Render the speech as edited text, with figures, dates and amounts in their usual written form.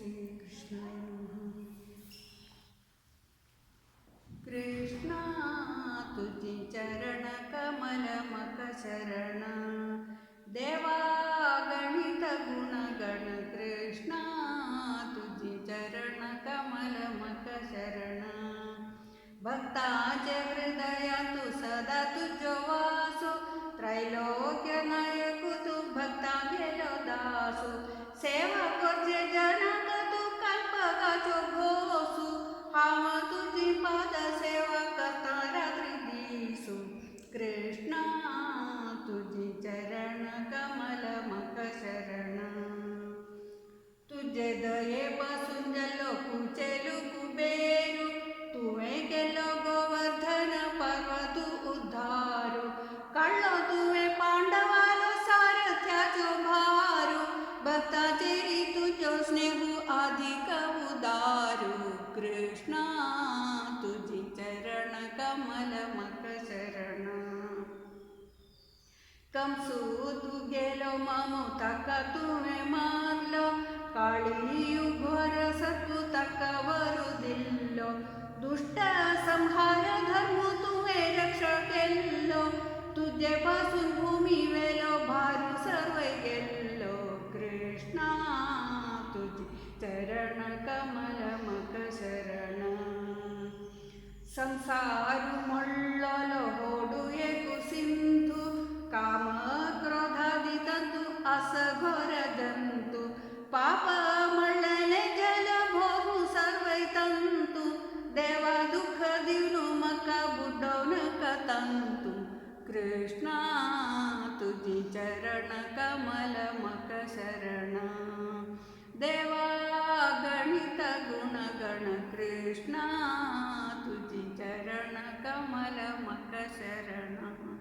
श्रीकृष्णाय नमः. कृष्णा तुझी चरण कमल मक शरण, देवा गणित गुणगण कृष्णा तुझी चरण कमल मक शरण. भक्ताचे हृदय तू सदा तुझो वासो, त्रैलोक्य नायक तू भक्ता गेलो दासो. सेवकोचे जनक तू कल्पकाचो घोसू, हाव तुझी पाद सेवा करता रात्री दिसू. कृष्णा तुझी चरण कमल मक शरण, तुझे दये पासून जलो कुचेलू कुबेरू, तुवे केलो गोवर्धन पर्वत उद्धारू. काढलो तुवे पांडवालो सारथ्याचो भारू, भक्ताचेरी तुझो स्नेहू अधिक उदारू. कृष्णा तुझी चरण कमल मक शरण, कंसू तू गेलो ममो ताका तुवे मारलो, काळी घोर सत्व ताका वरू दिल्लो. दुष्ट संहार धर्म तुवे रक्ष केल्लो, तुझे पासून भूमी वेलो भारू सर्व गेल्लो. कृष्णा तुझी चरण कमल मक शरण, संसारू म्हणलो होडू एकू सिंधू, काम क्रोधादी तंतू अस घोर जंतू. पाप म्हणले जल भोगू सर्व तंतू, देवा दुःख दिवनू मका बुडवून कतंतू. कृष्णा तुझी चरण कमल मक शरण, देवा गणित गुणगण कृष्णा तुझी चरण कमल मक शरण.